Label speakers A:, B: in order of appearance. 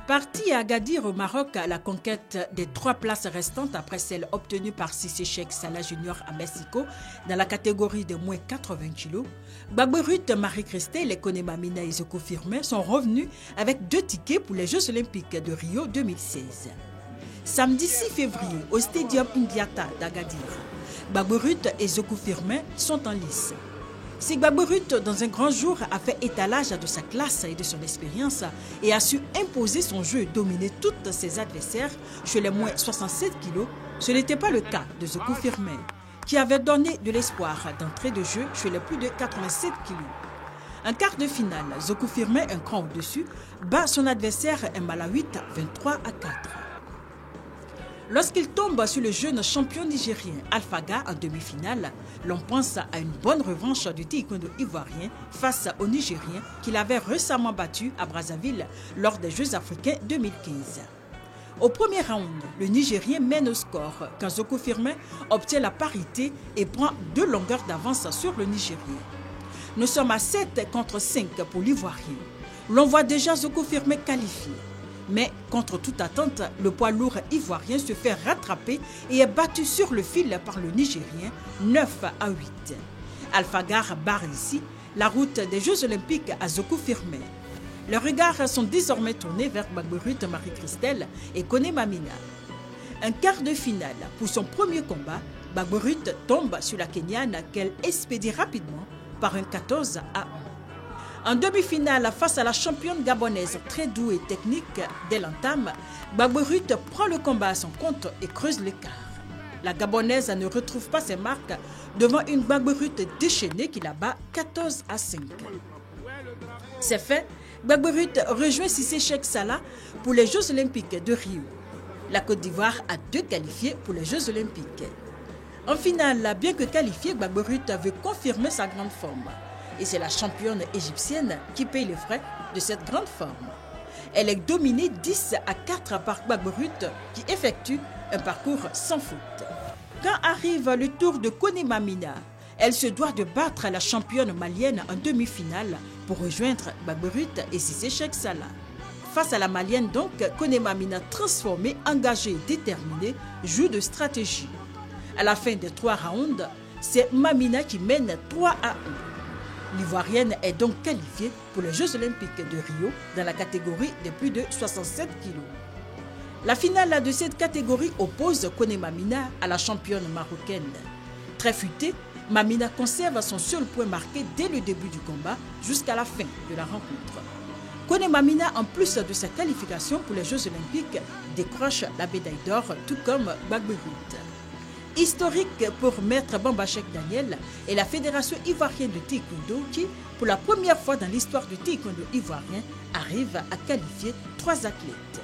A: Parti à Agadir au Maroc à la conquête des 3 places restantes après celle obtenue par Cissé Cheikh Salah Junior à Mexico dans la catégorie de moins 80 kg, Gbagbo Ruth, Marie-Christelle et Konema Mina et Zoko Firmin sont revenus avec 2 tickets pour les Jeux Olympiques de Rio 2016. Samedi 6 février au Stadium Indiata d'Agadir, Gbagbo Ruth et Zoko Firmin sont en lice. Si Gbagbo Ruth, dans un grand jour, a fait étalage de sa classe et de son expérience et a su imposer son jeu et dominer tous ses adversaires chez les moins 67 kg, ce n'était pas le cas de Zoko Firmin, qui avait donné de l'espoir d'entrée de jeu chez les plus de 87 kg. En quart de finale, Zoko Firmin, un cran au-dessus, bat son adversaire un malawite 23 à 4. Lorsqu'il tombe sur le jeune champion nigérien Alpha Ga en demi-finale, l'on pense à une bonne revanche du taekwondo ivoirien face au Nigérien qu'il avait récemment battu à Brazzaville lors des Jeux africains 2015. Au premier round, le Nigérien mène au score quand Zoko Firmin obtient la parité et prend 2 longueurs d'avance sur le Nigérien. Nous sommes à 7 contre 5 pour l'Ivoirien. L'on voit déjà Zoko Firmin qualifié. Mais contre toute attente, le poids lourd ivoirien se fait rattraper et est battu sur le fil par le Nigérien 9 à 8. Alpha Ga barre ici la route des Jeux Olympiques à Zoko Firmin. Les regards sont désormais tournés vers Gbagbo Ruth, Marie-Christelle et Konema Mina. Un quart de finale pour son premier combat, Gbagbo Ruth tombe sur la Kenyane qu'elle expédie rapidement par un 14 à 1. En demi-finale, face à la championne gabonaise très douée et technique dès l'entame, Gbagbo Ruth prend le combat à son compte et creuse l'écart. La gabonaise ne retrouve pas ses marques devant une Gbagbo Ruth déchaînée qui la bat 14 à 5. C'est fait, Gbagbo Ruth rejoint Cissé Cheikh Salah pour les Jeux Olympiques de Rio. La Côte d'Ivoire a 2 qualifiés pour les Jeux Olympiques. En finale, bien que qualifiée, Gbagbo Ruth veut confirmer sa grande forme. Et c'est la championne égyptienne qui paye les frais de cette grande forme. Elle est dominée 10 à 4 par Gbagbo Ruth qui effectue un parcours sans faute. Quand arrive le tour de Konema Mina, elle se doit de battre la championne malienne en demi-finale pour rejoindre Gbagbo Ruth et Cissé Cheikh Salah. Face à la malienne donc, Konema Mina transformée, engagée et déterminée, joue de stratégie. À la fin des 3 rounds, c'est Mamina qui mène 3 à 1. L'Ivoirienne est donc qualifiée pour les Jeux Olympiques de Rio dans la catégorie de plus de 67 kg. La finale de cette catégorie oppose Konema Mina à la championne marocaine. Très futée, Mamina conserve son seul point marqué dès le début du combat jusqu'à la fin de la rencontre. Konema Mina, en plus de sa qualification pour les Jeux Olympiques, décroche la médaille d'or tout comme Gbagbo Ruth. Historique pour Maître Bamba Cheikh Daniel et la Fédération ivoirienne de taekwondo qui, pour la première fois dans l'histoire du taekwondo ivoirien, arrive à qualifier 3 athlètes.